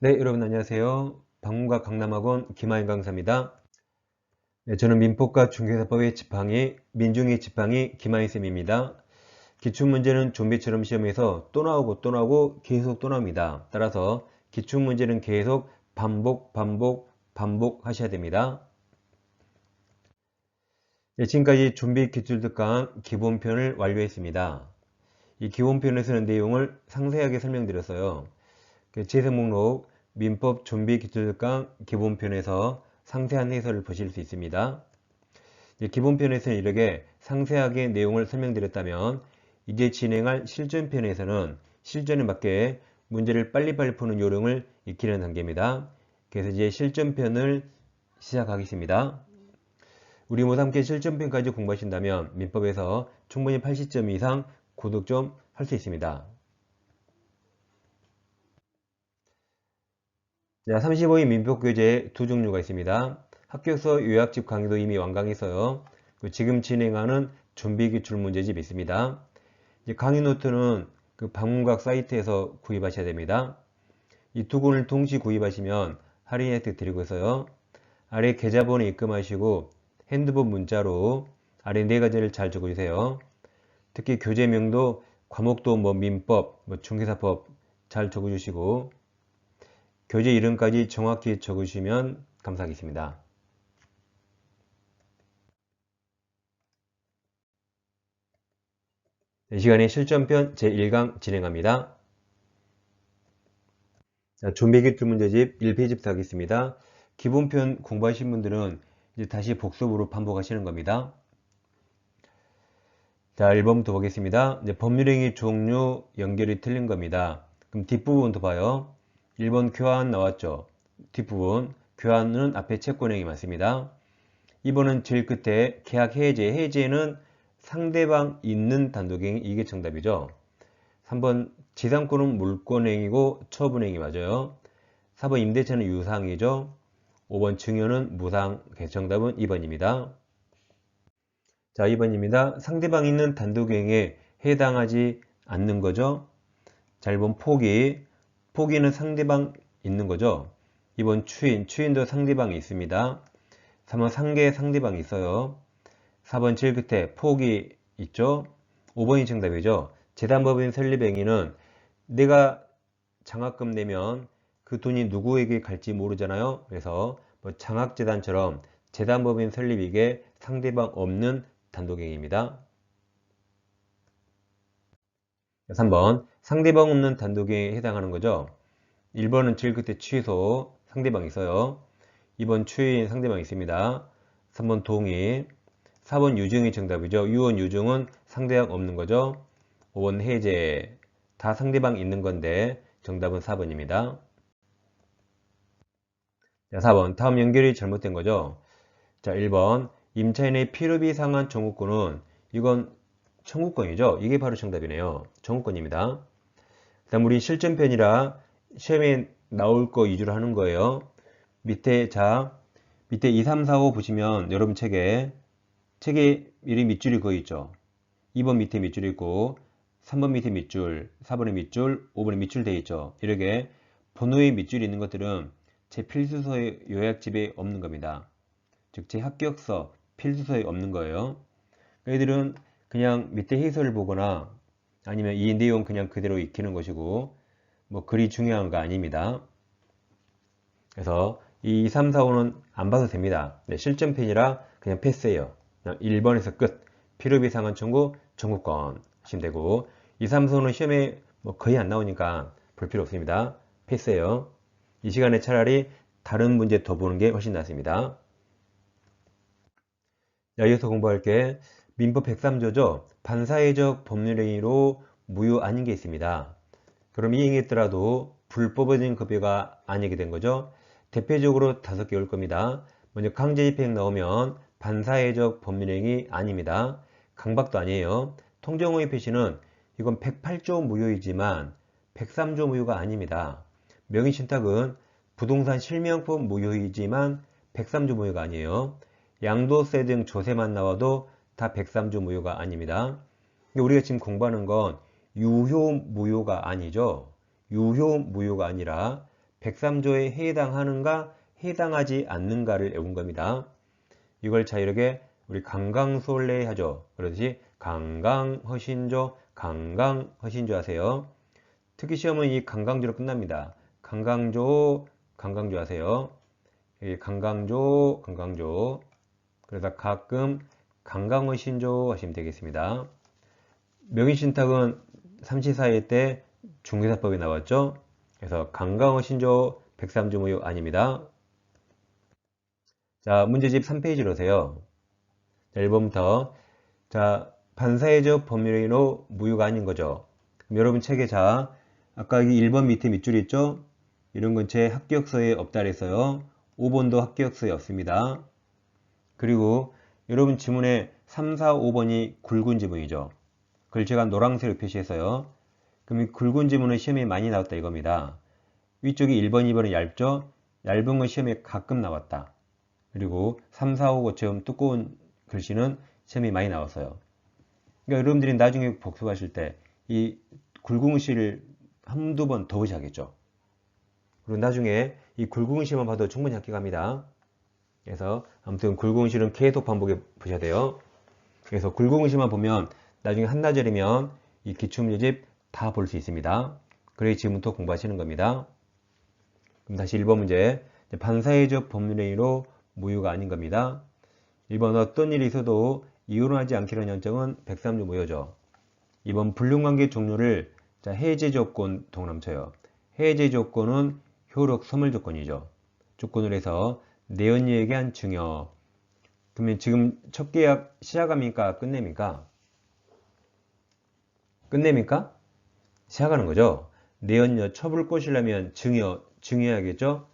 네, 여러분 안녕하세요. 방문가 강남학원 김하인 강사입니다. 네, 저는 민법과 중개사법의 지팡이, 민중의 지팡이 김하인 쌤입니다. 기출문제는 좀비처럼 시험에서 또 나오고 또 나오고 계속 또 나옵니다. 따라서 기출문제는 계속 반복 하셔야 됩니다. 네, 지금까지 좀비 기출특강 기본편을 완료했습니다. 이 기본편에서는 내용을 상세하게 설명드렸어요. 재생 목록 민법 좀비 기출특강 기본편에서 상세한 해설을 보실 수 있습니다. 기본편에서는 이렇게 상세하게 내용을 설명드렸다면 이제 진행할 실전편에서는 실전에 맞게 문제를 빨리빨리 푸는 요령을 익히는 단계입니다. 그래서 이제 실전편을 시작하겠습니다. 우리 모두 함께 실전편까지 공부하신다면 민법에서 충분히 80점 이상 고득 좀 할 수 있습니다. 자, 35인 민법교재 두 종류가 있습니다. 합격서 요약집 강의도 이미 완강했어요. 지금 진행하는 좀비기출 문제집 있습니다. 이제 강의 노트는 그 방문각 사이트에서 구입하셔야 됩니다. 이 두 권을 동시 구입하시면 할인 혜택 드리고 있어요. 아래 계좌번호 입금하시고 핸드폰 문자로 아래 네 가지를 잘 적어주세요. 특히 교재명도 과목도 민법, 중개사법 잘 적어주시고 교재 이름까지 정확히 적으시면 감사하겠습니다. 이 시간에 실전편 제1강 진행합니다. 자, 좀비기출 문제집 1페이지부터 하겠습니다. 기본편 공부하신 분들은 이제 다시 복습으로 반복하시는 겁니다. 자, 1번부터 보겠습니다. 이제 법률행위 종류 연결이 틀린 겁니다. 그럼 뒷부분부터 봐요. 1번 교환 나왔죠. 뒷부분 교환은 앞에 채권행위 맞습니다. 2번은 제일 끝에 계약 해제. 해제는 상대방 있는 단독행위, 이게 정답이죠. 3번 지상권은 물권행위고 처분행위 맞아요. 4번 임대차는 유상이죠. 5번 증여는 무상. 정답은 2번입니다. 자, 2번입니다. 상대방 있는 단독행위에 해당하지 않는 거죠. 자, 1번 포기. 포기는 상대방 있는 거죠. 2번 추인. 추인도 상대방이 있습니다. 3번 상계 상대방이 있어요. 4번 제일 끝에 포기 있죠. 5번이 정답이죠. 재단법인 설립행위는 내가 장학금 내면 그 돈이 누구에게 갈지 모르잖아요. 그래서 장학재단처럼 재단법인 설립이게 상대방 없는 단독행위입니다. 3번 상대방 없는 단독행위에 해당하는 거죠. 1번은 제일 끝에 취소 상대방 있어요. 2번 추인 상대방 있습니다. 3번 동의. 4번 유증이 정답이죠. 유언 유증은 상대방 없는 거죠. 5번 해제 다 상대방 있는 건데 정답은 4번입니다. 자, 4번 다음 연결이 잘못된 거죠. 자, 1번 임차인의 필요비 상한 청구권은 이건 청구권이죠. 이게 바로 정답이네요. 청구권입니다. 그 다음 우리 실전편이라 시험에 나올 거 위주로 하는 거예요. 밑에 2, 3, 4, 5 보시면 여러분 책에 미리 밑줄이 그거 있죠. 2번 밑에 밑줄 있고 3번 밑에 밑줄, 4번에 밑줄, 5번에 밑줄 되어 있죠. 이렇게 번호의 밑줄이 있는 것들은 제 필수서의 요약집에 없는 겁니다. 즉 제 합격서 필수서에 없는 거예요. 얘들은 그냥 밑에 해설을 보거나 아니면 이 내용 그냥 그대로 익히는 것이고 글이 중요한 거 아닙니다. 그래서 이 3, 4, 5는 안 봐도 됩니다. 네, 실전편이라 그냥 패스해요. 그냥 1번에서 끝. 필요비 상한 청구, 청구권 하시면 되고 2, 3, 4는 시험에 거의 안 나오니까 볼 필요 없습니다. 패스해요. 이 시간에 차라리 다른 문제 더 보는 게 훨씬 낫습니다. 자, 이어서 공부할 게 민법 103조죠. 반사회적 법률행위로 무효 아닌 게 있습니다. 그럼 이행했더라도 불법적인 급여가 아니게 된 거죠. 대표적으로 5개 올 겁니다. 먼저 강제집행 나오면 반사회적 법률행위 아닙니다. 강박도 아니에요. 통정호의 표시는 이건 108조 무효이지만 103조 무효가 아닙니다. 명의신탁은 부동산 실명법 무효이지만 103조 무효가 아니에요. 양도세 등 조세만 나와도 다 103조 무효가 아닙니다. 우리가 지금 공부하는 건 유효 무효가 아니죠. 유효 무효가 아니라 103조에 해당하는가 해당하지 않는가를 외운 겁니다. 이걸 자유롭게 우리 강강수월래 하죠. 그러듯이 강강허신조, 강강허신조 하세요. 특히 시험은 이 강강조로 끝납니다. 강강조, 강강조 하세요. 여기 강강조, 강강조. 그래서 가끔 강강허신조 하시면 되겠습니다. 명의신탁은 삼시사회 때 중개사법이 나왔죠. 그래서 강강허신조 103조 무효 아닙니다. 자, 문제집 3페이지로 오세요. 자, 1번부터. 자, 반사회적 법률행위로 무효가 아닌 거죠. 그럼 여러분 책에 자, 아까 여기 1번 밑에 밑줄이 있죠? 이런 건 제 합격서에 없다 그랬어요. 5번도 합격서에 없습니다. 그리고 여러분 지문에 3, 4, 5번이 굵은 지문이죠. 그걸 제가 노란색으로 표시했어요. 그럼 이 굵은 지문은 시험에 많이 나왔다 이겁니다. 위쪽이 1번, 2번은 얇죠? 얇은 건 시험에 가끔 나왔다. 그리고 3, 4, 5, 5처럼 두꺼운 글씨는 시험이 많이 나왔어요. 그러니까 여러분들이 나중에 복습하실 때 이 굵은 글씨를 한두 번 더 보셔야겠죠. 그리고 나중에 이 굵은 글씨만 봐도 충분히 합격합니다. 그래서 아무튼 굵은 글씨는 계속 반복해 보셔야 돼요. 그래서 굵은 글씨만 보면 나중에 한나절이면 이 기출문제집 다 볼 수 있습니다. 그래야 지금부터 공부하시는 겁니다. 그럼 다시 1번 문제. 반사회적 법률행위로 무효가 아닌 겁니다. 1번 어떤 일이 있어도 이혼하지 않기로 연정은 103조 무효죠. 2번 불륜관계 종료를 해제 조건 동남쳐요. 해제 조건은 효력 소멸 조건이죠. 조건을 해서 내연녀에게 한 증여. 그러면 지금 첫 계약 시작합니까? 끝냅니까? 끝냅니까? 시작하는 거죠. 내연녀 첩을 꼬시려면 증여해야겠죠?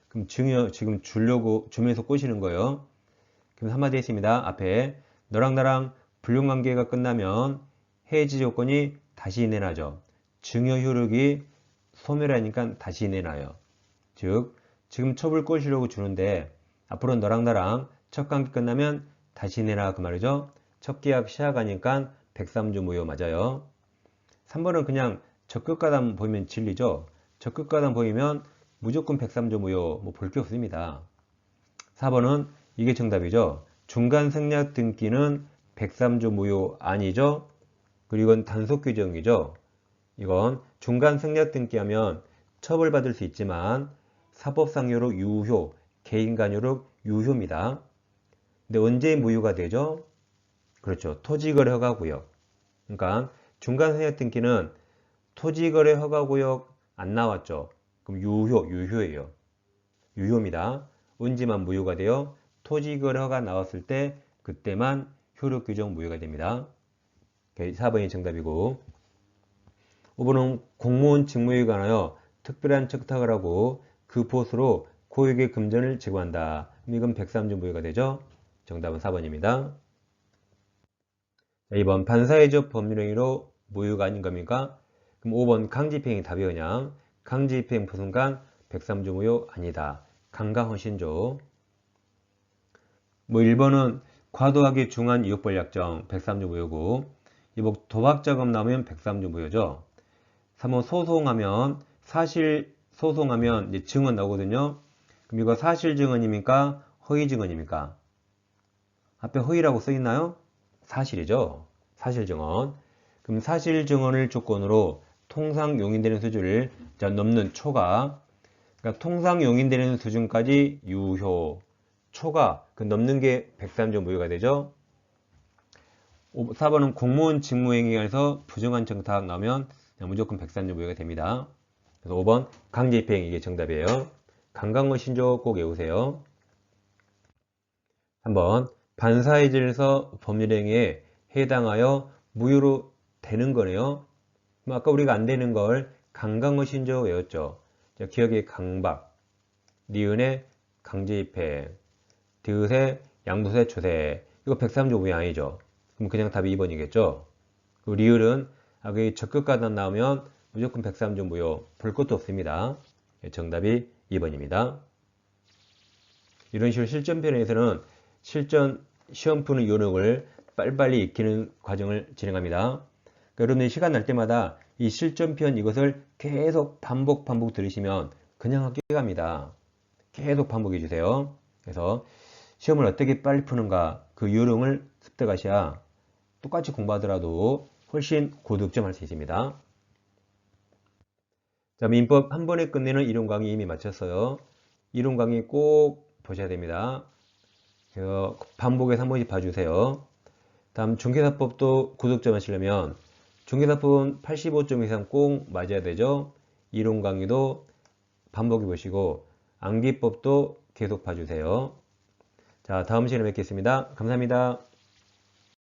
그럼 증여 지금 주면서 꼬시는 거예요. 그럼 한마디 했습니다. 앞에 너랑 나랑 불륜관계가 끝나면 해지 조건이 다시 내놔죠. 증여 효력이 소멸하니까 다시 내놔요. 즉 지금 첩을 꼬시려고 주는데 앞으로 너랑 나랑 첫 관계 끝나면 다시 내놔 그 말이죠. 첫 계약 시작하니까 103조 무효 맞아요. 3번은 그냥 적극가담 보이면 진리죠. 적극가담 보이면 무조건 103조 무효 뭐 볼 게 없습니다. 4번은 이게 정답이죠. 중간 생략 등기는 103조 무효 아니죠. 그리고 이건 단속 규정이죠. 이건 중간 생략 등기하면 처벌받을 수 있지만 사법상효로 유효, 개인간효로 유효입니다. 근데 언제 무효가 되죠? 그렇죠. 토지거래 허가구역. 그러니까 중간 생략 등기는 토지거래 허가구역 안 나왔죠. 그럼 유효예요. 유효입니다. 언제만 무효가 돼요? 토지거래 허가 나왔을 때 그때만 효력 규정 무효가 됩니다. 4번이 정답이고 5번은 공무원 직무에 관하여 특별한 청탁을 하고 그 보수로 고액의 금전을 제공한다. 이건 103조 무효가 되죠. 정답은 4번입니다. 2번 반사회적 법률행위로 무효가 아닌 겁니까? 그럼 5번 강제입행이 답이 그냥 강제입행 부순간 103조 무효 아니다. 강강허신조. 뭐 1번은 과도하게 중한 이익벌 약정 103조 무효고 2번 도박자금 나오면 103조 무효죠. 3번 소송하면 사실 소송하면 이제 증언 나오거든요. 그럼 이거 사실 증언입니까? 허위 증언입니까? 앞에 허위라고 써 있나요? 사실이죠. 사실 증언. 그럼 사실 증언을 조건으로 통상 용인되는 수준을 넘는 초과. 그러니까 통상 용인되는 수준까지 유효. 초과 그 넘는 게 103조 무효가 되죠. 4번은 공무원 직무행위에서 부정한 청탁 나오면 무조건 103조 무효가 됩니다. 그래서 5번 강제입행 이게 정답이에요. 강강허신조 꼭 외우세요. 3번 반사회질서 법률행위에 해당하여 무효로 되는 거네요. 그럼 아까 우리가 안 되는 걸 강강허신조 외웠죠. 기억의 강박, 니은의 강제입행, 디귿의 양도세 초세. 이거 103조 무효 아니죠. 그럼 그냥 답이 2번이겠죠. 그 리을은 여기 적극가담 나오면 무조건 103조 무효 볼 것도 없습니다. 정답이 2번입니다. 이런 식으로 실전편에서는 실전 시험 푸는 요령을 빨리빨리 익히는 과정을 진행합니다. 그러니까 여러분들이 시간 날 때마다 이 실전편 이것을 계속 반복 들으시면 그냥 학교 갑니다. 계속 반복해 주세요. 그래서 시험을 어떻게 빨리 푸는가 그 요령을 습득하셔야 똑같이 공부하더라도 훨씬 고득점 할 수 있습니다. 자, 민법 한 번에 끝내는 이론 강의 이미 마쳤어요. 이론 강의 꼭 보셔야 됩니다. 그래서 반복해서 한 번씩 봐주세요. 다음 중개사법도 고득점 하시려면 중개사법은 85점 이상 꼭 맞아야 되죠. 이론 강의도 반복해 보시고 암기법도 계속 봐주세요. 자, 다음 시간에 뵙겠습니다. 감사합니다.